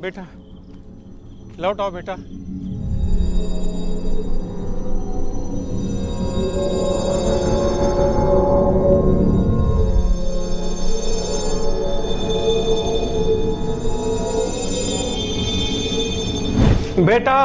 बेटा लौट आओ बेटा। बेटा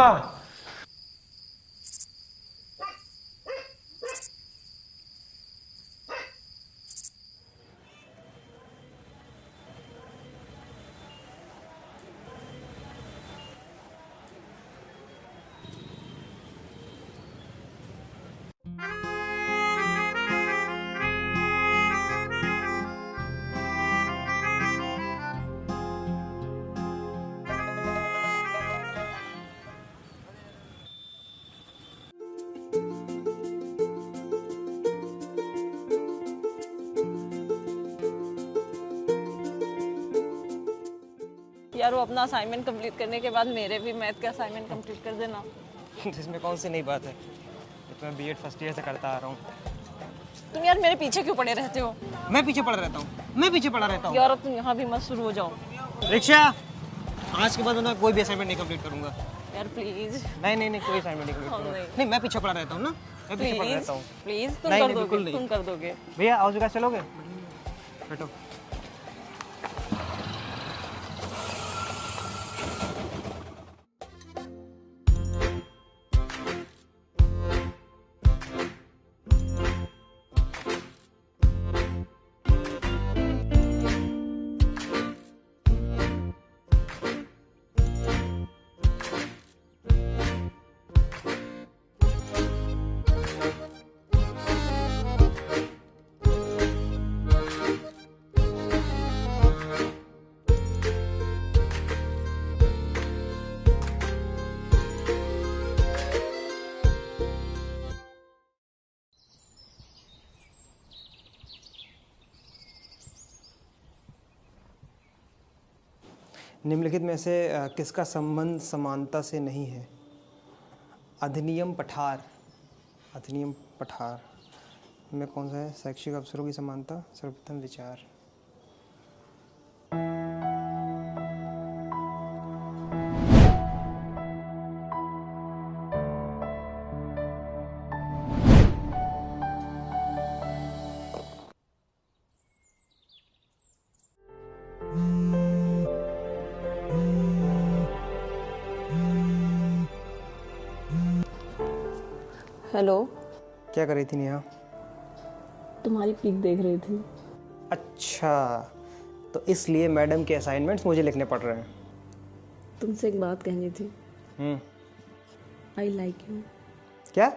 यार वो अपना असाइनमेंट कंप्लीट करने के बाद मेरे भी मैथ का असाइनमेंट कंप्लीट कर देना। इसमें कौन सी नई बात है, तो मैं बीएड फर्स्ट ईयर से करता आ रहा हूँ। तुम यार मेरे पीछे क्यों पड़े रहते हो? मैं पीछे पड़ा रहता हूँ, मैं पीछे पड़ा रहता हूँ। यार अब तुम यहाँ भी मत शुरू हो जाओ। रिक्शा, आज के बाद मैं कोई भी असाइनमेंट नहीं कंप्लीट करूँगा। यार प्लीज। नहीं कोई असाइनमेंट नहीं कंप्लीट करूँगा। नहीं मैं पीछे पड़ा रहता हूँ ना, मैं पीछे पड़ा रहता हूँ। प्लीज तुम कर दोगे, तुम कर दोगे। भैया आओ जगह चलोगे? बैठो। निम्नलिखित में से किसका संबंध समानता से नहीं है? अधिनियम पठार, अधिनियम पठार में कौन सा है? शैक्षिक अवसरों की समानता, सर्वप्रथम विचार। हेलो, क्या कर रही थी नेहा? तुम्हारी पिक देख रही थी। अच्छा, तो इसलिए मैडम के असाइनमेंट्स मुझे लिखने पड़ रहे हैं। तुमसे एक बात कहनी थी। I like you. क्या?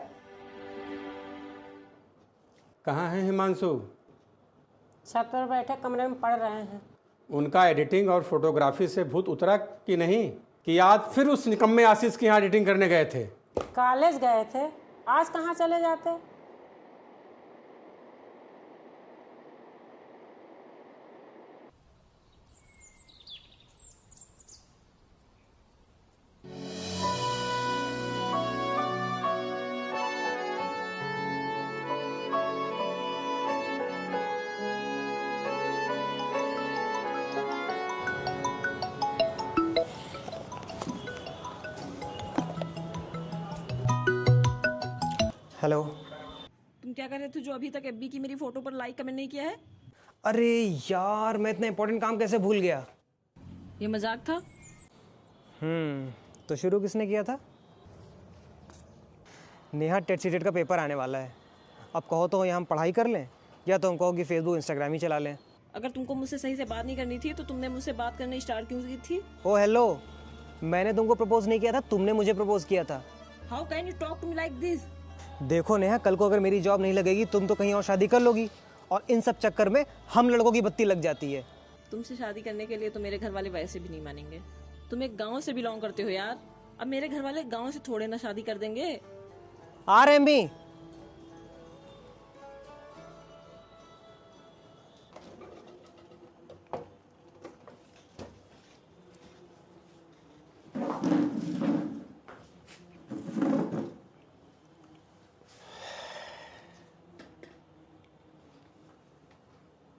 कहाँ है हिमांशु? छत पर बैठे कमरे में पढ़ रहे हैं। उनका एडिटिंग और फोटोग्राफी से भूत उतरा कि नहीं, कि आज फिर उस निकम्मे आशीष के यहाँ एडिटिंग करने गए थे? कॉलेज गए थे, आज कहाँ चले जाते। हेलो। तुम क्या कर रहे थे जो अभी तक एफबी की मेरी फोटो पर लाइक कमेंट नहीं किया है? अरे यार, मैं इतना इंपॉर्टेंट काम कैसे भूल गया? ये मजाक था? तो शुरू किसने किया था? नेहा, टेट सीटेट का पेपर आने वाला है। अब कहो तो यहाँ हम पढ़ाई कर लें, या तो हम कहो कि फेसबुक इंस्टाग्राम ही चला लें। अगर तुमको मुझसे सही से बात नहीं करनी थी तो तुमने मुझसे बात करनी स्टार्ट क्यों की थी? ओ हेलो, मैंने तुमको प्रपोज नहीं किया था, तुमने मुझे प्रपोज किया था। How can you talk to me like this? देखो नेहा, कल को अगर मेरी जॉब नहीं लगेगी, तुम तो कहीं और शादी कर लोगी, और इन सब चक्कर में हम लड़कों की बत्ती लग जाती है। तुमसे शादी करने के लिए तो मेरे घर वाले वैसे भी नहीं मानेंगे। तुम एक गांव से बिलोंग करते हो यार। अब मेरे घर वाले गांव से थोड़े ना शादी कर देंगे। आरएमबी।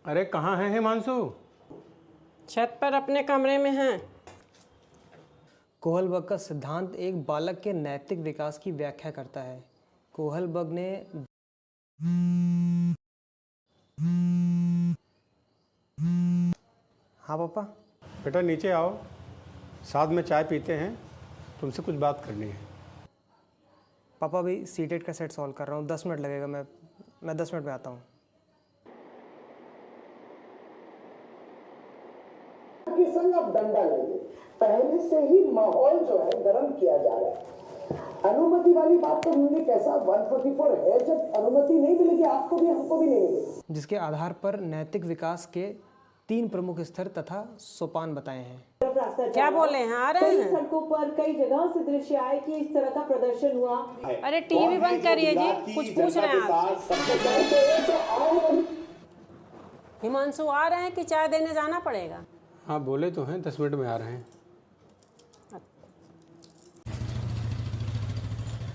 अरे कहाँ है हिमांशु? छत पर अपने कमरे में हैं। कोहलबर्ग का सिद्धांत एक बालक के नैतिक विकास की व्याख्या करता है। कोहलबर्ग ने हाँ पापा। बेटा नीचे आओ, साथ में चाय पीते हैं, तुमसे कुछ बात करनी है। पापा अभी सीटेट का सेट सॉल्व कर रहा हूँ, 10 मिनट लगेगा। मैं 10 मिनट में आता हूँ। के संग अब डंडा लेंगे। पहले से ही माहौल जो है गर्म किया जा रहा है। अनुमति वाली बात तो हमने कैसा 144 है, जब अनुमति नहीं मिलेगी आपको भी हमको भी नहीं मिलेगी। जिसके आधार पर नैतिक विकास के 3 प्रमुख स्तर तथा सोपान बताए हैं। क्या बोले हैं? आ रहे हैं? सड़कों पर कई जगहों से दृश्य आए कि इस तरह का प्रदर्शन हुआ। अरे टीवी बंद करिए जी, कुछ पूछ रहे हैं आपसे। हिमांशु आ रहे हैं कि चाय देने जाना पड़ेगा? हाँ बोले तो हैं 10 मिनट में आ रहे हैं।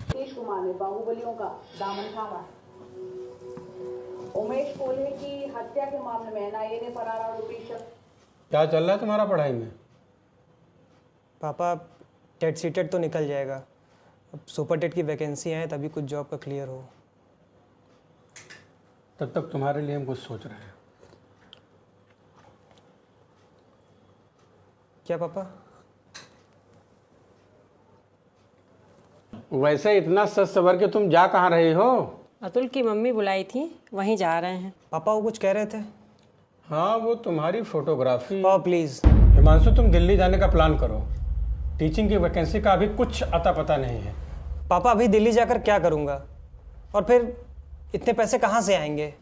नीतीश कुमार ने बाहुबलियों का दामन थामा। उमेश कोल्हे की हत्या के मामले में एनआईए ने फरार आरोपी क्या चल रहा है तुम्हारा पढ़ाई में? पापा टेट सीटेट तो निकल जाएगा, अब सुपर टेट की वैकेंसी आए तभी कुछ जॉब का क्लियर हो। तब तक तुम्हारे लिए हम कुछ सोच रहे हैं। क्या पापा? वैसे इतना सच सवर के तुम जा कहाँ रहे हो? अतुल की मम्मी बुलाई थी, वहीं जा रहे हैं। पापा वो कुछ कह रहे थे। हाँ वो तुम्हारी फोटोग्राफी। पापा प्लीज़। हिमांशु तुम दिल्ली जाने का प्लान करो। टीचिंग की वैकेंसी का अभी कुछ अता पता नहीं है। पापा अभी दिल्ली जाकर क्या करूँगा, और फिर इतने पैसे कहाँ से आएंगे?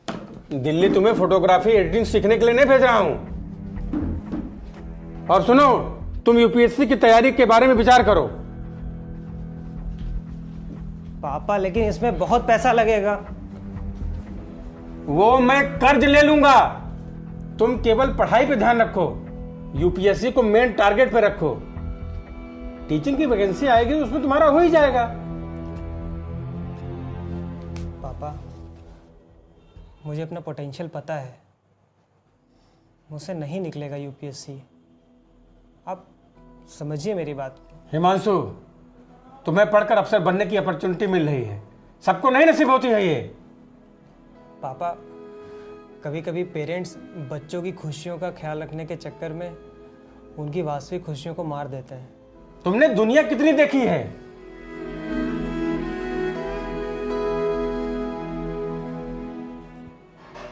दिल्ली तुम्हें फोटोग्राफी एडिटिंग सीखने के लिए नहीं भेज रहा हूँ। और सुनो, तुम यूपीएससी की तैयारी के बारे में विचार करो। पापा लेकिन इसमें बहुत पैसा लगेगा। वो मैं कर्ज ले लूंगा। तुम केवल पढ़ाई पे ध्यान रखो, यूपीएससी को मेन टारगेट पे रखो। टीचिंग की वैकेंसी आएगी तो उसमें तुम्हारा हो ही जाएगा। पापा मुझे अपना पोटेंशियल पता है, मुझसे नहीं निकलेगा यूपीएससी। आप समझिए मेरी बात। हिमांशु तुम्हें पढ़कर अफसर बनने की अपॉर्चुनिटी मिल रही है, सबको नहीं नसीब होती है ये। पापा कभी कभी पेरेंट्स बच्चों की खुशियों का ख्याल रखने के चक्कर में उनकी वास्तविक खुशियों को मार देते हैं। तुमने दुनिया कितनी देखी है?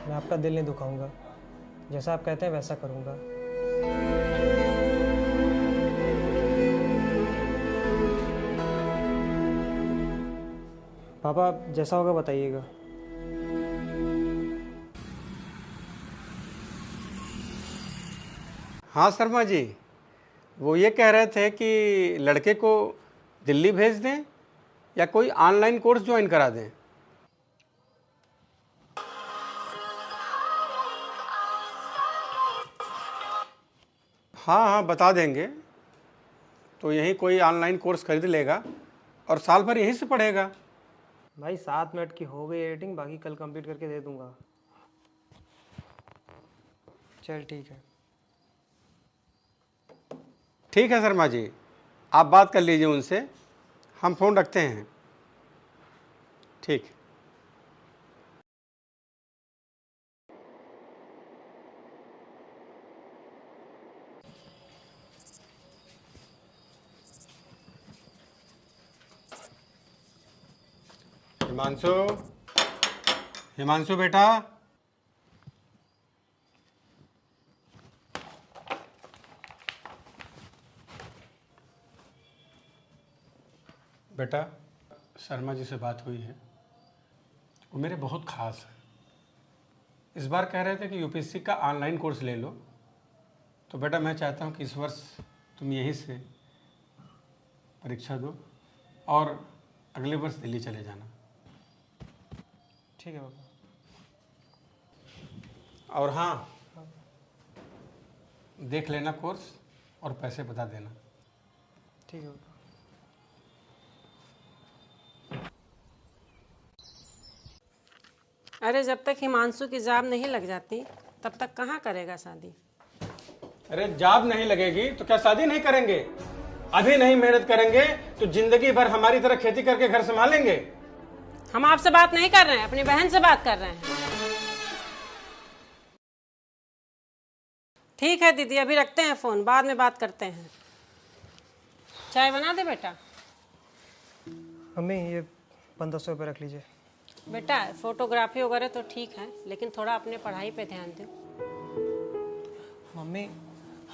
मैं आपका दिल नहीं दुखाऊंगा, जैसा आप कहते हैं वैसा करूंगा। पापा जैसा होगा बताइएगा। हाँ शर्मा जी, वो ये कह रहे थे कि लड़के को दिल्ली भेज दें या कोई ऑनलाइन कोर्स ज्वाइन करा दें। हाँ हाँ बता देंगे। तो यहीं कोई ऑनलाइन कोर्स खरीद लेगा और साल भर यहीं से पढ़ेगा। भाई 7 मिनट की हो गई एडिटिंग, बाकी कल कंप्लीट करके दे दूंगा। चल ठीक है। ठीक है शर्मा जी, आप बात कर लीजिए उनसे, हम फ़ोन रखते हैं। ठीक। हिमांशु, हिमांशु बेटा, बेटा शर्मा जी से बात हुई है, वो मेरे बहुत ख़ास है। इस बार कह रहे थे कि यूपीएससी का ऑनलाइन कोर्स ले लो, तो बेटा मैं चाहता हूँ कि इस वर्ष तुम यहीं से परीक्षा दो और अगले वर्ष दिल्ली चले जाना। ठीक है पापा। और हाँ, देख लेना कोर्स और पैसे बता देना। ठीक है पापा। अरे जब तक हिमांशु की जॉब नहीं लग जाती तब तक कहाँ करेगा शादी? अरे जॉब नहीं लगेगी तो क्या शादी नहीं करेंगे? अभी नहीं मेहनत करेंगे तो जिंदगी भर हमारी तरह खेती करके घर संभालेंगे? हम आपसे बात नहीं कर रहे हैं, अपनी बहन से बात कर रहे हैं। ठीक है दीदी, अभी रखते हैं फोन, बाद में बात करते हैं। चाय बना दे बेटा। मम्मी ये 1500 रुपये रख लीजिए। बेटा फोटोग्राफी वगैरह तो ठीक है, लेकिन थोड़ा अपने पढ़ाई पे ध्यान दो। मम्मी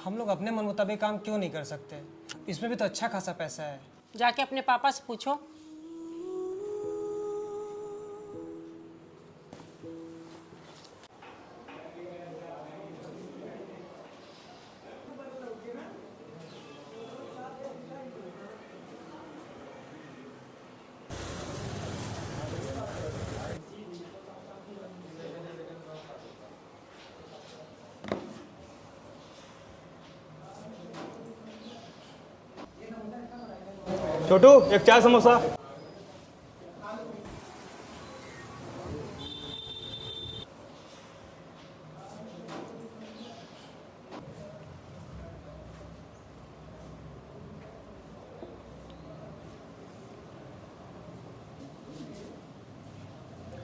हम लोग अपने मन मुताबिक काम क्यों नहीं कर सकते? इसमें भी तो अच्छा खासा पैसा है। जाके अपने पापा से पूछो। छोटू एक चाय समोसा।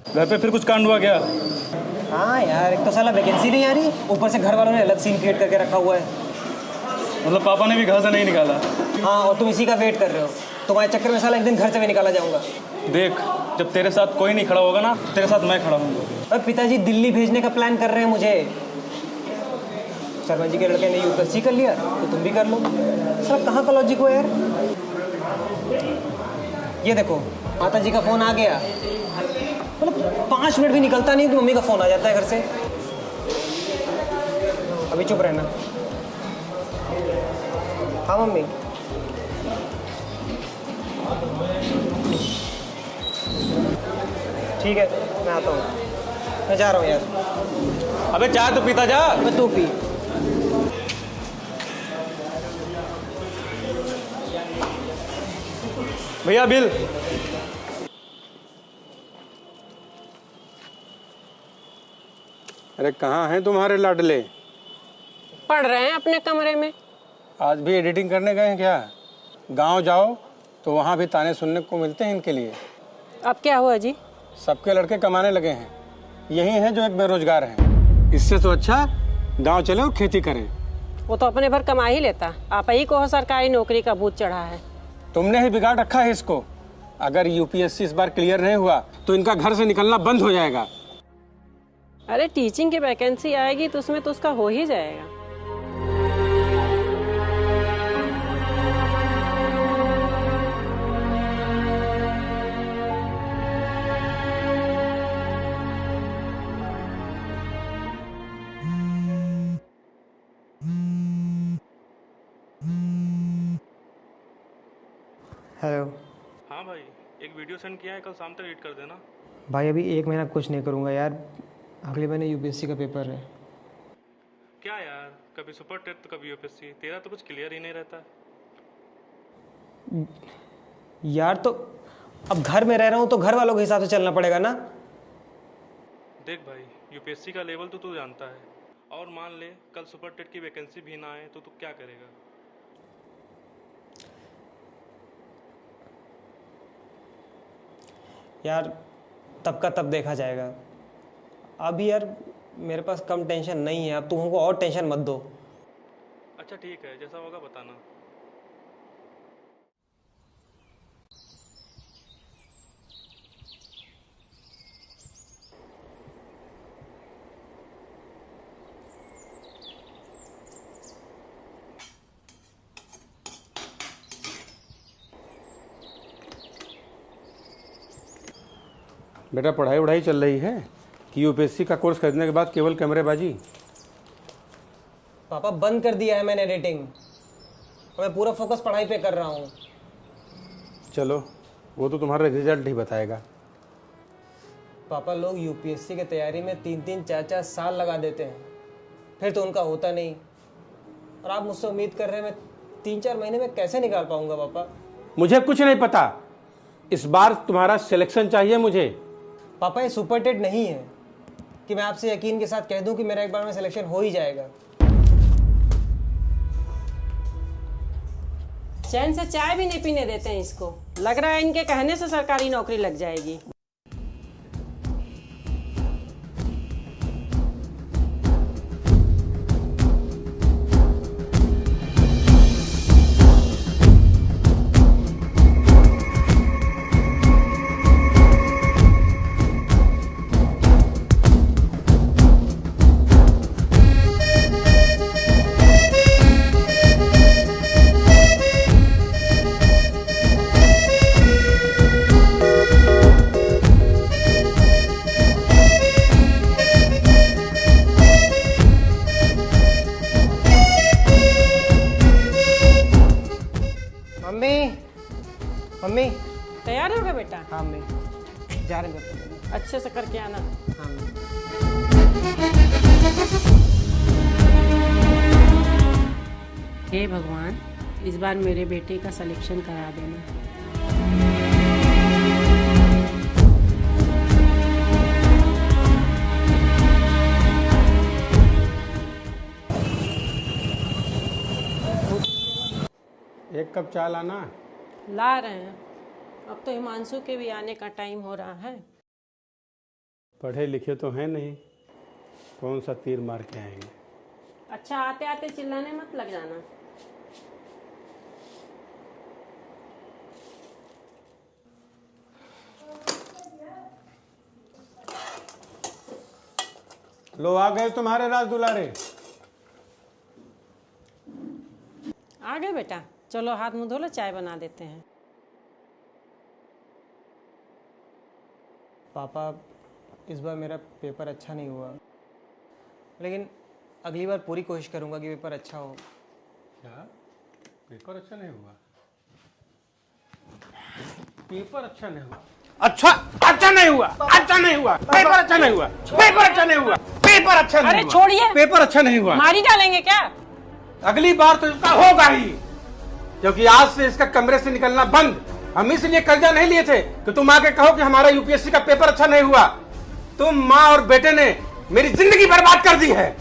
घर पे फिर कुछ कांड हुआ क्या? हाँ यार, एक तो साला वैकेंसी नहीं आ रही, ऊपर से घर वालों ने अलग सीन क्रिएट करके रखा हुआ है। मतलब पापा ने भी घर से नहीं निकाला? हाँ, और तुम इसी का वेट कर रहे हो। तुम्हारे चक्कर में साला एक दिन घर से भी निकाला जाऊंगा। देख, जब तेरे साथ कोई नहीं खड़ा होगा ना, तेरे साथ मैं खड़ा हूँ। और पिताजी दिल्ली भेजने का प्लान कर रहे हैं मुझे। शर्मा जी के लड़के ने यूपीएससी कर लिया तो तुम भी कर लो। सर कहाँ का लॉजिक हो यार। ये देखो माता जी का फोन आ गया, मतलब 5 मिनट भी निकलता नहीं तो मम्मी का फोन आ जाता है घर से। अभी चुप रहना। हाँ मम्मी। ठीक है मैं आता हूँ, मैं जा रहा हूँ यार। अबे चाय तो पीता जा। मैं तू पी। भैया बिल। अरे कहाँ हैं तुम्हारे लाडले? पढ़ रहे हैं अपने कमरे में। आज भी एडिटिंग करने गए हैं क्या? गांव जाओ तो वहाँ भी ताने सुनने को मिलते हैं इनके लिए। अब क्या हुआ जी? सबके लड़के कमाने लगे हैं, यही हैं जो एक बेरोजगार हैं। इससे तो अच्छा गांव चले और खेती करें। वो तो अपने भर कमा ही लेता, आप ही को सरकारी नौकरी का भूत चढ़ा है। तुमने ही बिगाड़ रखा है इसको। अगर यूपीएससी इस बार क्लियर नहीं हुआ तो इनका घर से निकलना बंद हो जाएगा। अरे टीचिंग की वैकेंसी आएगी तो उसमें तो उसका हो ही जाएगा। हेलो हाँ भाई, एक वीडियो सेंड किया है, कल शाम तक एडिट कर देना। भाई, अभी 1 महीना कुछ नहीं करूँगा यार। अगले महीने यूपीएससी का पेपर है। क्या यार, कभी सुपर टेट तो कभी यूपीएससी, तेरा तो कुछ क्लियर ही नहीं रहता। यार तो अब घर में रह रहा हूँ तो घर वालों के हिसाब से चलना पड़ेगा ना। देख भाई, यूपीएससी का लेवल तो तू जानता है, और मान ले कल सुपर टेट की वैकेंसी भी ना आए तो तू क्या करेगा? यार तब का तब देखा जाएगा। अभी यार मेरे पास कम टेंशन नहीं है, अब तुम हमको और टेंशन मत दो। अच्छा ठीक है, जैसा होगा बताना। बेटा पढ़ाई वढ़ाई चल रही है कि यूपीएससी का कोर्स खरीदने के बाद केवल कैमरेबाजी? पापा बंद कर दिया है मैंने एडिटिंग, मैं पूरा फोकस पढ़ाई पे कर रहा हूँ। चलो वो तो तुम्हारा रिजल्ट ही बताएगा। पापा लोग यूपीएससी की तैयारी में 3-3, 4-4 साल लगा देते हैं, फिर तो उनका होता नहीं। और आप मुझसे उम्मीद कर रहे हैं मैं 3-4 महीने में कैसे निकाल पाऊंगा? पापा मुझे कुछ नहीं पता, इस बार तुम्हारा सिलेक्शन चाहिए मुझे। पापा ये सुपर टेट नहीं है कि मैं आपसे यकीन के साथ कह दूं कि मेरा एक बार में सिलेक्शन हो ही जाएगा। चैन से चाय भी नहीं पीने देते हैं इसको। लग रहा है इनके कहने से सरकारी नौकरी लग जाएगी। मम्मी तैयार हो गए बेटा? हाँ मम्मी जा रहे हैं। अच्छे से करके आना। हाँ मम्मी। हे भगवान, इस बार मेरे बेटे का सिलेक्शन करा देना। एक कप चाय लाना। ला रहे हैं। अब तो हिमांशु के भी आने का टाइम हो रहा है। पढ़े लिखे तो हैं नहीं, कौन सा तीर मार के आएंगे। अच्छा, आते आते चिल्लाने मत लग जाना। लो आ गए तुम्हारे राज दुलारे। आ गए बेटा, चलो हाथ मुंह धो लो, चाय बना देते हैं। पापा इस बार मेरा पेपर अच्छा नहीं हुआ, लेकिन अगली बार पूरी कोशिश करूंगा कि पेपर अच्छा हो। क्या पेपर अच्छा नहीं हुआ? पेपर अच्छा नहीं हुआ? अच्छा नहीं हुआ, अच्छा नहीं हुआ, पेपर अच्छा नहीं हुआ, पेपर अच्छा नहीं हुआ, पेपर अच्छा नहीं हुआ। अरे छोड़िए, पेपर अच्छा नहीं हुआ। मारी डालेंगे क्या? अगली बार तो इसका होगा ही, क्योंकि आज से इसका कमरे से निकलना बंद। हम इसलिए कर्जा नहीं लिए थे कि तुम आके कहो कि हमारा यूपीएससी का पेपर अच्छा नहीं हुआ। तुम माँ और बेटे ने मेरी जिंदगी बर्बाद कर दी है।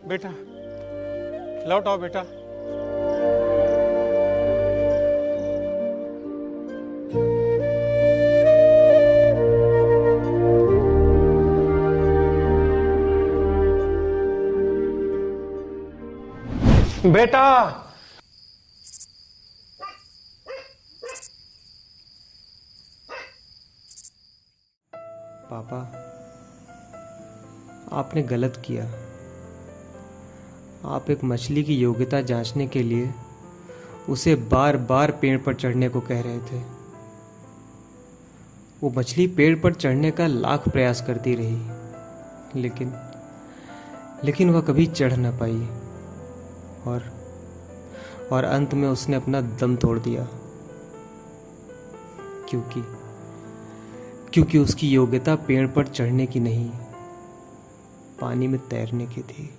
बेटा लौट आओ बेटा। बेटा पापा आपने गलत किया। आप एक मछली की योग्यता जांचने के लिए उसे बार बार पेड़ पर चढ़ने को कह रहे थे। वो मछली पेड़ पर चढ़ने का लाख प्रयास करती रही, लेकिन वह कभी चढ़ न पाई और अंत में उसने अपना दम तोड़ दिया, क्योंकि उसकी योग्यता पेड़ पर चढ़ने की नहीं, पानी में तैरने की थी।